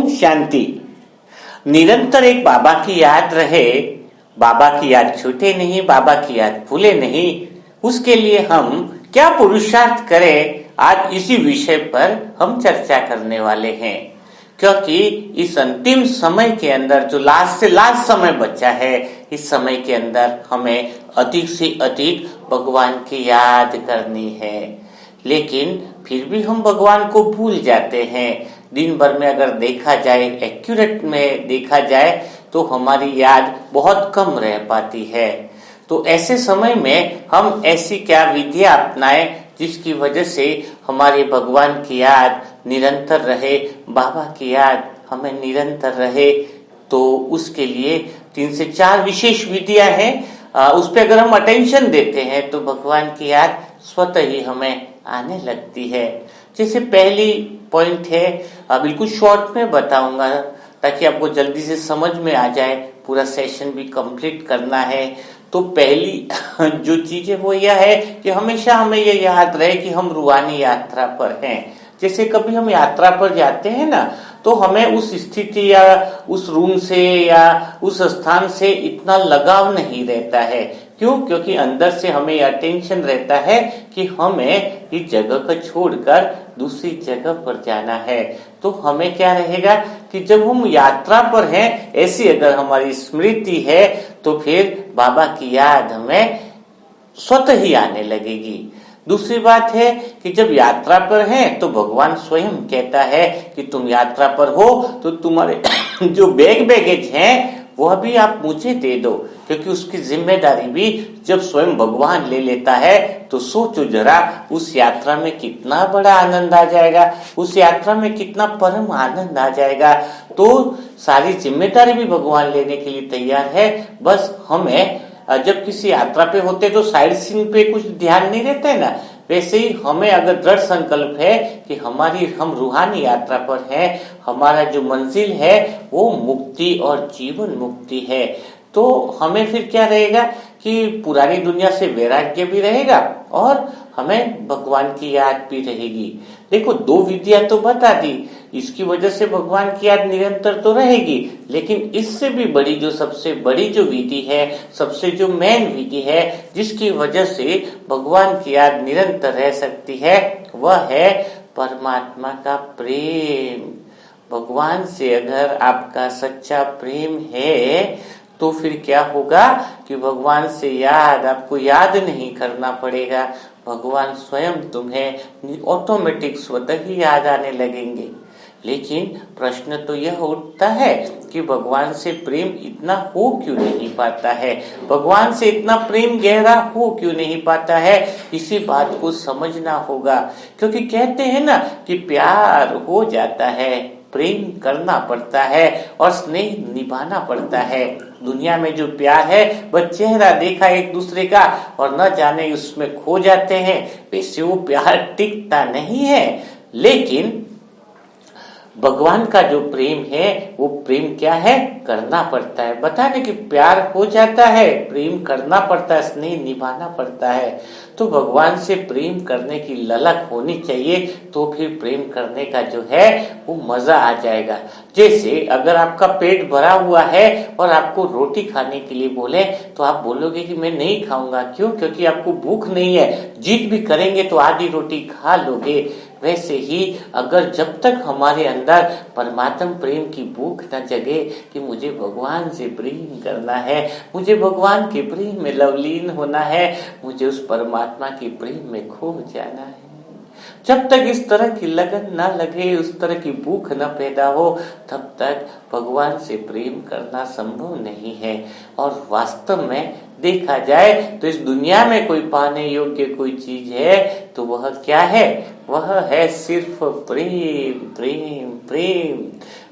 ओम शांति। निरंतर एक बाबा की याद रहे, बाबा की याद छूटे नहीं, बाबा की याद भूले नहीं, उसके लिए हम क्या पुरुषार्थ करें, आज इसी विषय पर हम चर्चा करने वाले हैं। क्योंकि इस अंतिम समय के अंदर जो लास्ट से लास्ट समय बचा है, इस समय के अंदर हमें अधिक से अधिक भगवान की याद करनी है। लेकिन फिर भी हम भगवान को भूल जाते हैं। दिन भर में अगर देखा जाए, एक्यूरेट में देखा जाए, तो हमारी याद बहुत कम रह पाती है। तो ऐसे समय में हम ऐसी क्या विधियां अपनाएं जिसकी वजह से हमारे भगवान की याद निरंतर रहे, बाबा की याद हमें निरंतर रहे। तो उसके लिए 3 से 4 विशेष विधियां हैं। उस पर अगर हम अटेंशन देते हैं तो भगवान की याद स्वतः ही हमें आने लगती है। जैसे पहली पॉइंट है, बिल्कुल शॉर्ट में बताऊंगा ताकि आपको जल्दी से समझ में आ जाए, पूरा सेशन भी कंप्लीट करना है। तो पहली जो चीज है वो यह है कि हमेशा हमें ये याद रहे कि हम रूहानी यात्रा पर हैं। जैसे कभी हम यात्रा पर जाते हैं ना, तो हमें उस स्थिति या उस रूम से या उस स्थान से इतना लगाव नहीं रहता है। क्यों? क्योंकि अंदर से हमें यह टेंशन रहता है कि हमें इस जगह को छोड़कर दूसरी जगह पर जाना है। तो हमें क्या रहेगा कि जब हम यात्रा पर हैं, ऐसी अगर हमारी स्मृति है, तो फिर बाबा की याद हमें स्वतः ही आने लगेगी। दूसरी बात है कि जब यात्रा पर हैं तो भगवान स्वयं कहता है कि तुम यात्रा पर हो तो तुम्हारे जो बैगेज हैं वह भी आप मुझे दे दो, क्योंकि उसकी जिम्मेदारी भी जब स्वयं भगवान ले लेता है तो सोचो जरा, उस यात्रा में कितना बड़ा आनंद आ जाएगा, उस यात्रा में कितना परम आनंद आ जाएगा। तो सारी जिम्मेदारी भी भगवान लेने के लिए तैयार है। बस हमें जब किसी यात्रा पे होते तो साइड सीइंग पे कुछ ध्यान नहीं रहता है ना, वैसे ही हमें अगर दृढ़ संकल्प है कि हम रूहानी यात्रा पर हैं, हमारा जो मंजिल है वो मुक्ति और जीवन मुक्ति है, तो हमें फिर क्या रहेगा कि पुरानी दुनिया से वैराग्य भी रहेगा और हमें भगवान की याद भी रहेगी। देखो, 2 विधियां तो बता दी, इसकी वजह से भगवान की याद निरंतर तो रहेगी, लेकिन इससे भी बड़ी जो सबसे बड़ी जो विधि है, सबसे जो मेन विधि है, जिसकी वजह से भगवान की याद निरंतर रह सकती है, वह है परमात्मा का प्रेम। भगवान से अगर आपका सच्चा प्रेम है तो फिर क्या होगा कि भगवान से याद आपको याद नहीं करना पड़ेगा, भगवान स्वयं तुम्हें ऑटोमेटिक स्वतः ही याद आने लगेंगे। लेकिन प्रश्न तो यह उठता है कि भगवान से प्रेम इतना हो क्यों नहीं पाता है, भगवान से इतना प्रेम गहरा हो क्यों नहीं पाता है। इसी बात को समझना होगा, क्योंकि कहते हैं ना कि प्यार हो जाता है, प्रेम करना पड़ता है और स्नेह निभाना पड़ता है। दुनिया में जो प्यार है वह चेहरा देखा एक दूसरे का और न जाने उसमें खो जाते हैं, वैसे वो प्यार टिकता नहीं है। लेकिन भगवान का जो प्रेम है वो प्रेम क्या है, करना पड़ता है। बताने कि प्यार हो जाता है, प्रेम करना पड़ता है, स्नेह निभाना पड़ता है। तो भगवान से प्रेम करने की ललक होनी चाहिए, तो फिर प्रेम करने का जो है वो मजा आ जाएगा। जैसे अगर आपका पेट भरा हुआ है और आपको रोटी खाने के लिए बोले तो आप बोलोगे कि मैं नहीं खाऊंगा। क्यों? क्योंकि आपको भूख नहीं है। जिद भी करेंगे तो आधी रोटी खा लोगे। वैसे ही अगर जब तक हमारे अंदर परमात्म प्रेम की भूख न जगे कि मुझे भगवान से प्रेम करना है, मुझे भगवान के प्रेम में लवलीन होना है, मुझे उस परमात्मा के प्रेम में खो जाना है, जब तक इस तरह की लगन ना लगे, उस तरह की भूख न पैदा हो, तब तक भगवान से प्रेम करना संभव नहीं है। और वास्तव में देखा जाए तो इस दुनिया में कोई पाने योग्य कोई चीज है तो वह क्या है, वह है सिर्फ प्रेम। प्रेम प्रेम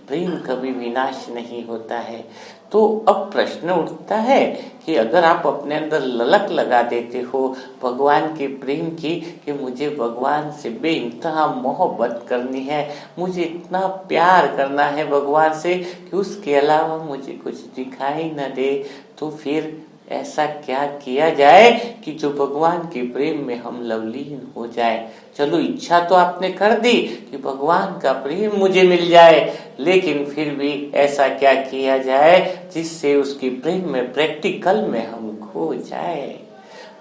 प्रेम कभी विनाश नहीं होता है। तो अब प्रश्न उठता है कि अगर आप अपने अंदर ललक लगा देते हो भगवान के प्रेम की कि मुझे भगवान से बेइंतहा मोहब्बत करनी है, मुझे इतना प्यार करना है भगवान से कि उसके अलावा मुझे कुछ दिखाई न दे, तो फिर ऐसा क्या किया जाए कि जो भगवान के प्रेम में हम लवलीन हो जाए। चलो, इच्छा तो आपने कर दी कि भगवान का प्रेम मुझे मिल जाए, लेकिन फिर भी ऐसा क्या किया जाए जिससे उसकी प्रेम में प्रैक्टिकल में हम खो जाए।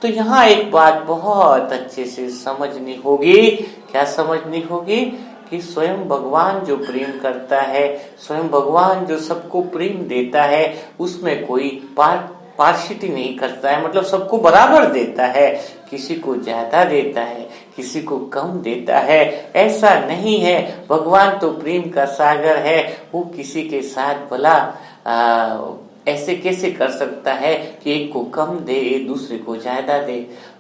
तो यहाँ एक बात बहुत अच्छे से समझनी होगी। क्या समझनी होगी? कि स्वयं भगवान जो प्रेम करता है, स्वयं भगवान जो सबको प्रेम देता है, उसमें कोई पार्शिटी नहीं करता है, मतलब सबको बराबर देता है। किसी को ज्यादा देता है, किसी को कम देता है, ऐसा नहीं है। भगवान तो प्रेम का सागर है, वो किसी के साथ भला ऐसे कैसे कर सकता है कि एक को कम दे दूसरे को ज्यादा दे।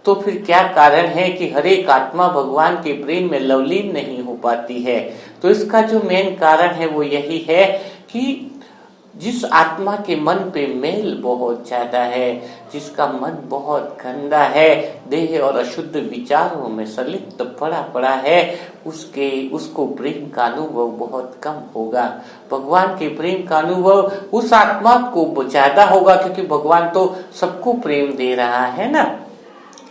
तो फिर क्या कारण है कि हर एक आत्मा भगवान के प्रेम में लवलीन नहीं हो पाती है? तो इसका जो मेन कारण है वो यही है कि जिस आत्मा के मन पे मेल बहुत ज्यादा है, जिसका मन बहुत गंदा है, देह और अशुद्ध विचारों में संलिप्त पड़ा है, उसको प्रेम का अनुभव बहुत कम होगा। भगवान के प्रेम का अनुभव उस आत्मा को ज्यादा होगा, क्योंकि भगवान तो सबको प्रेम दे रहा है ना।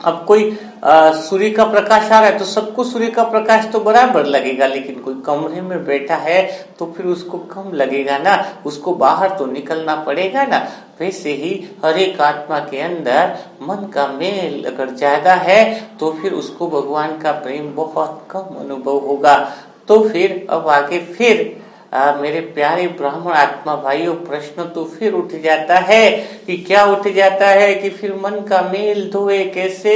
अब कोई सूर्य का प्रकाश आ रहा है तो सबको सूर्य का प्रकाश तो बराबर लगेगा, लेकिन कोई कमरे में बैठा है तो फिर उसको कम लगेगा ना, उसको बाहर तो निकलना पड़ेगा ना। वैसे ही हर एक आत्मा के अंदर मन का मेल अगर ज्यादा है तो फिर उसको भगवान का प्रेम बहुत कम अनुभव होगा। तो फिर अब आगे फिर मेरे प्यारे ब्राह्मण आत्मा भाइयों, प्रश्न तो फिर उठ जाता है कि क्या उठ जाता है कि फिर मन का मेल धोए कैसे,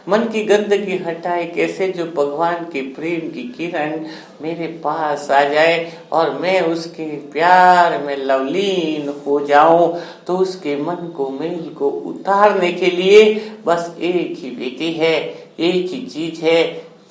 मन की गंदगी हटाए कैसे, जो भगवान के प्रेम की किरण मेरे पास आ जाए और मैं उसके प्यार में लवलीन हो जाऊं। तो उसके मन को मेल को उतारने के लिए बस एक ही विधि है, एक ही चीज है।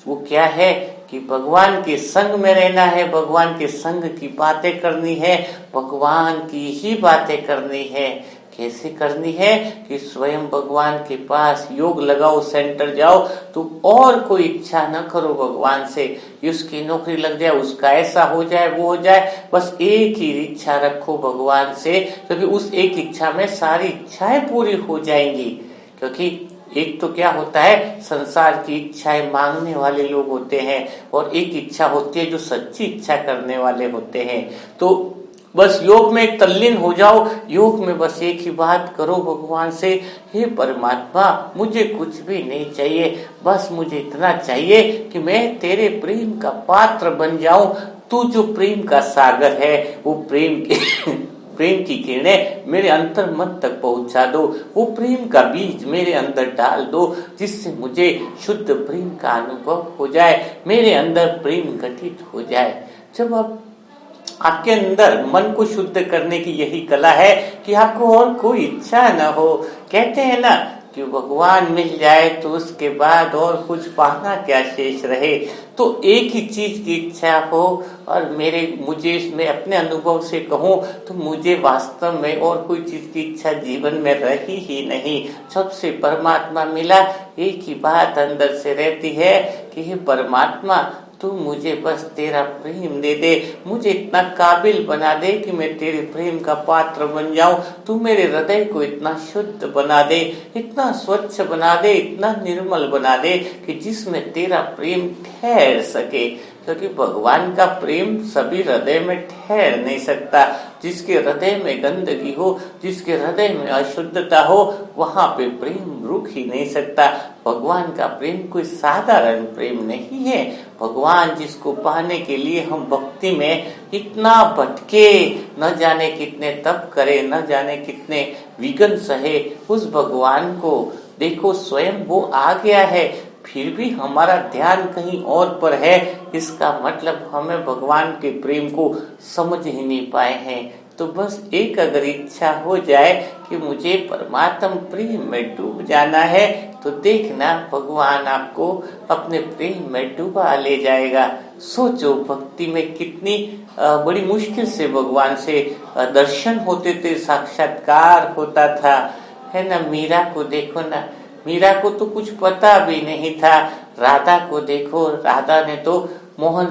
वो क्या है कि भगवान के संग में रहना है, भगवान के संग की बातें करनी है, भगवान की ही बातें करनी है। कैसे करनी है कि स्वयं भगवान के पास योग लगाओ, सेंटर जाओ, तो और कोई इच्छा न करो भगवान से, उसकी नौकरी लग जाए, उसका ऐसा हो जाए, वो हो जाए, बस एक ही इच्छा रखो भगवान से, क्योंकि उस एक इच्छा में सारी इच्छाएं पूरी हो जाएंगी। क्योंकि एक तो क्या होता है, संसार की इच्छाएं मांगने वाले लोग होते हैं, और एक इच्छा होती है जो सच्ची इच्छा करने वाले होते हैं। तो बस योग में एक तल्लीन हो जाओ, योग में बस एक ही बात करो भगवान से, हे परमात्मा मुझे कुछ भी नहीं चाहिए, बस मुझे इतना चाहिए कि मैं तेरे प्रेम का पात्र बन जाऊं। तू जो प्रेम का सागर है, वो प्रेम की किरणें मेरे अंतर मन तक पहुंचा दो, वो प्रेम का बीज मेरे अंदर डाल दो, जिससे मुझे शुद्ध प्रेम का अनुभव हो जाए, मेरे अंदर प्रेम घटित हो जाए। जब आपके अंदर मन को शुद्ध करने की यही कला है कि आपको और कोई इच्छा न हो। कहते हैं ना कि भगवान मिल जाए तो उसके बाद और कुछ पाना क्या शेष रहे। तो एक ही चीज की इच्छा हो, और मुझे इसमें अपने अनुभव से कहूँ तो मुझे वास्तव में और कोई चीज की इच्छा जीवन में रही ही नहीं। सबसे परमात्मा मिला, एक ही बात अंदर से रहती है कि हे परमात्मा तू मुझे बस तेरा प्रेम दे दे, मुझे इतना काबिल बना दे कि मैं तेरे प्रेम का पात्र बन जाऊं। तू मेरे हृदय को इतना शुद्ध बना दे, इतना स्वच्छ बना दे, इतना निर्मल बना दे कि जिसमें तेरा प्रेम ठहर सके। क्योंकि भगवान का प्रेम सभी हृदय में ठहर नहीं सकता। जिसके हृदय में गंदगी हो, जिसके हृदय में अशुद्धता हो, वहां पे प्रेम रुक ही नहीं सकता। भगवान का प्रेम कोई साधारण प्रेम नहीं है। भगवान जिसको पाने के लिए हम भक्ति में इतना भटके, न जाने कितने तप करे, न जाने कितने विघ्न सहे, उस भगवान को देखो स्वयं वो आ गया है, फिर भी हमारा ध्यान कहीं और पर है। इसका मतलब हमें भगवान के प्रेम को समझ ही नहीं पाए हैं। तो बस एक अगर इच्छा हो जाए कि मुझे परमात्म प्रेम में डूब जाना है, तो देखना भगवान आपको अपने प्रेम में डूबा ले जाएगा। सोचो भक्ति में कितनी बड़ी मुश्किल से भगवान से दर्शन होते थे, साक्षात्कार होता था, है ना। मीरा को देखो ना, मीरा को तो कुछ पता भी नहीं था। राधा को देखो, राधा ने तो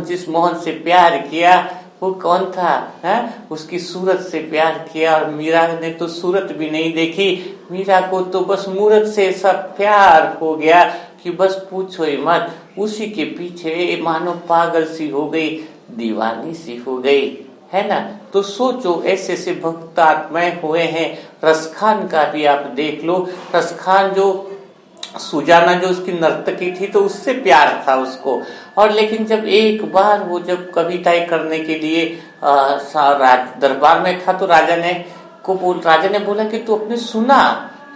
जिस मोहन से प्यार किया वो कौन था, है? उसकी सूरत से प्यार किया, और मीरा ने तो सूरत भी नहीं देखी। मीरा को तो बस मूरत से ऐसा प्यार हो गया कि बस पूछो ही मत। उसी के पीछे मानो पागल सी हो गई, दीवानी सी हो गई, है ना। तो सोचो ऐसे ऐसे भक्त आत्माएं हुए हैं। रसखान का भी आप देख लो, रसखान जो सुजाना जो उसकी नर्तकी थी तो उससे प्यार था उसको, और लेकिन जब एक बार वो जब कविताएं करने के लिए दरबार में था तो राजा ने बोला कि तू अपने सुना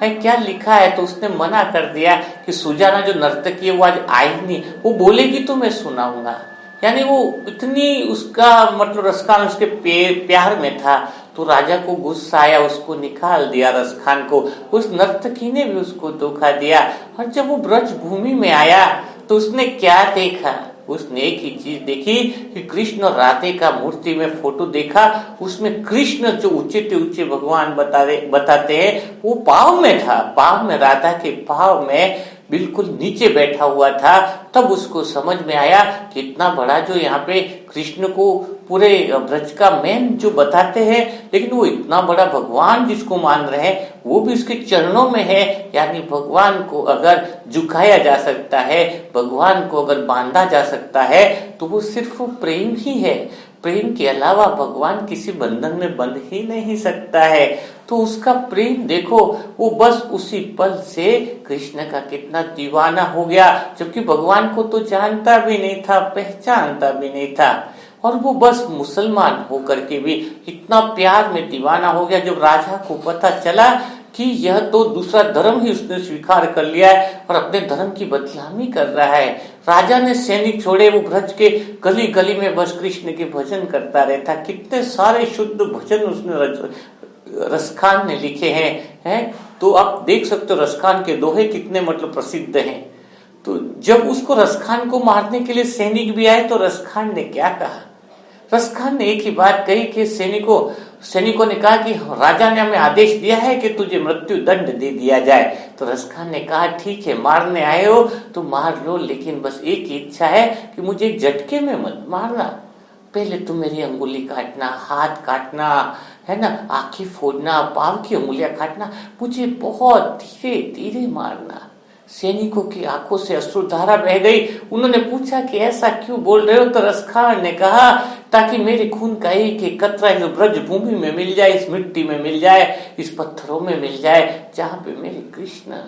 है क्या लिखा है। तो उसने मना कर दिया कि सुजाना जो नर्तकी है वो आज आई नहीं, वो बोलेगी तो मैं सुनाऊंगा। यानी वो इतनी उसका मतलब रसखान उसके प्यार में था। तो राजा को गुस्सा आया, उसको निकाल दिया रसखान को। उस नर्तकी ने भी उसको धोखा दिया। और जब वो ब्रज भूमि में आया तो उसने क्या देखा, उसने एक ही चीज देखी कि कृष्ण और राधे का मूर्ति में फोटो देखा। उसमें कृष्ण जो ऊंचे भगवान बताते हैं वो पाँव में था, पाँव में, राधा के पाँव में बिल्कुल नीचे बैठा हुआ था। तब उसको समझ में आया कि इतना बड़ा जो यहाँ पे कृष्ण को पूरे ब्रज का मेन जो बताते हैं, लेकिन वो इतना बड़ा भगवान जिसको मान रहे हैं वो भी उसके चरणों में है। यानी भगवान को अगर झुकाया जा सकता है, भगवान को अगर बांधा जा सकता है तो वो सिर्फ प्रेम ही है। प्रेम के अलावा भगवान किसी बंधन में बंध ही नहीं सकता है। तो उसका प्रेम देखो, वो बस उसी पल से कृष्ण का कितना दीवाना हो गया, जबकि भगवान को तो जानता भी नहीं था, पहचानता भी नहीं था। और वो बस मुसलमान होकर के भी इतना प्यार में दीवाना हो गया। जब राजा को पता चला कि यह तो दूसरा धर्म ही उसने स्वीकार कर लिया है और अपने धर्म की बदनामी कर रहा है, राजा ने सैनिक छोड़े, वो ब्रज के गली गली में बस कृष्ण के भजन करता रहता। कितने सारे शुद्ध भजन उसने रसखान ने लिखे हैं। तो आप देख सकते हो रसखान के दोहे कितने मतलब प्रसिद्ध हैं। तो जब उसको रसखान को मारने के लिए सैनिक भी आए तो रसखान ने क्या कहा, रसखान ने एक ही बात कही कि सैनिकों ने कहा कि राजा ने हमें आदेश दिया है कि तुझे मृत्यु दंड दे दिया जाए। तो रसखान ने कहा ठीक है, मारने आए हो तो मार लो, लेकिन बस एक ही इच्छा है कि मुझे एक झटके में मत मारना। पहले तुम मेरी अंगुली काटना, हाथ काटना, है ना, आंखें फोड़ना, पांव की अंगुलियां काटना, मुझे बहुत धीरे धीरे मारना। सैनिकों की आंखों से अश्रुधारा बह गई। उन्होंने पूछा कि ऐसा क्यों बोल रहे हो। तो रसखान ने कहा ताकि मेरे खून का एक एक कतरा जो ब्रज भूमि में मिल जाए, इस मिट्टी में मिल जाए, इस पत्थरों में मिल जाए, जहाँ पे मेरे कृष्ण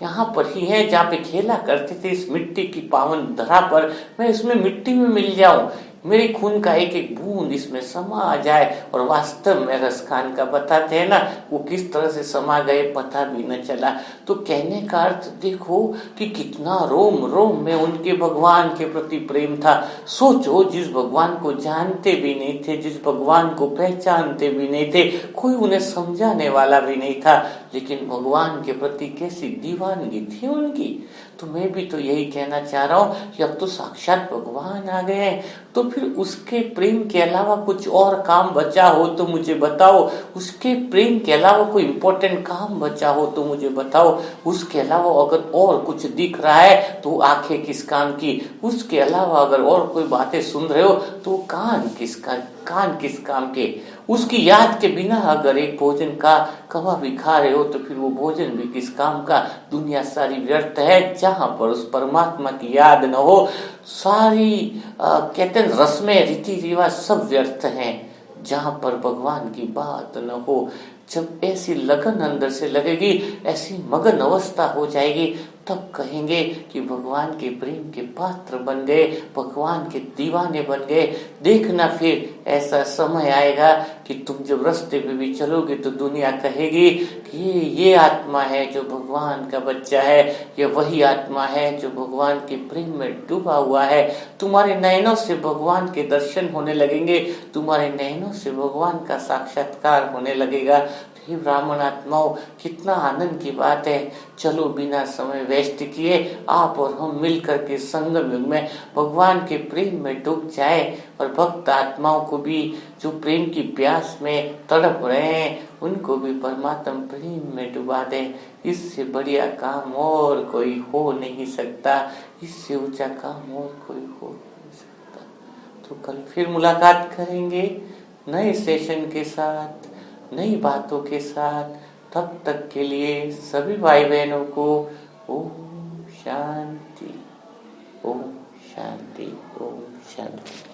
यहाँ पर ही है, जहाँ पे खेला करते थे, इस मिट्टी की पावन धरा पर मैं इसमें मिट्टी में मिल जाऊं, मेरे खून का एक एक बूंद इसमें समा जाए। और वास्तव में रसखान का बताते हैं ना, वो किस तरह से समा गए पता भी न चला। तो कहने का अर्थ देखो कि कितना रोम रोम में उनके भगवान के प्रति प्रेम था। सोचो, जिस भगवान को जानते भी नहीं थे, जिस भगवान को पहचानते भी नहीं थे, कोई उन्हें समझाने वाला भी नहीं था, लेकिन भगवान के प्रति कैसी दीवानगी थी उनकी। तो मैं भी तो यही कहना चाह रहा हूँ कि अब तो साक्षात भगवान आ गए हैं, तो फिर उसके प्रेम के अलावा कुछ और काम बचा हो तो मुझे बताओ। उसके प्रेम के अलावा कोई इंपॉर्टेंट काम बचा हो तो मुझे बताओ। उसके अलावा अगर और कुछ दिख रहा है तो आंखें किस काम की, उसके अलावा अगर और कोई बातें सुन रहे हो तो कान किस काम के। उसकी याद के बिना अगर एक भोजन का कवा भी खा रहे हो तो फिर वो भोजन भी किस काम का। दुनिया सारी व्यर्थ है जहां पर उस परमात्मा की याद न हो। सारी कहते हैं रस्में रीति रिवाज सब व्यर्थ हैं जहां पर भगवान की बात न हो। जब ऐसी लगन अंदर से लगेगी, ऐसी मगन अवस्था हो जाएगी, तब कहेंगे कि भगवान के प्रेम के पात्र बन गए, भगवान के दीवाने बन गए। देखना फिर ऐसा समय आएगा कि तुम जब रास्ते पे भी चलोगे तो दुनिया कहेगी कि ये आत्मा है जो भगवान का बच्चा है, ये वही आत्मा है जो भगवान के प्रेम में डूबा हुआ है। तुम्हारे नयनों से भगवान के दर्शन होने लगेंगे, तुम्हारे नयनों से भगवान का साक्षात्कार होने लगेगा। हे ब्राह्मण आत्माओं, कितना आनंद की बात है। चलो बिना समय वेस्ट किए आप और हम मिलकर के संगम युग में भगवान के प्रेम में डूब जाए, और भक्त आत्माओं को भी जो प्रेम की प्यास में तड़प रहे हैं उनको भी परमात्मा प्रेम में डुबा दे। इससे बढ़िया काम और कोई हो नहीं सकता, इससे ऊंचा काम और कोई हो नहीं सकता। तो कल फिर मुलाकात करेंगे नए सेशन के साथ, नई बातों के साथ। तब तक के लिए सभी भाई बहनों को ओम शांति, ओम शांति, ओम शांति।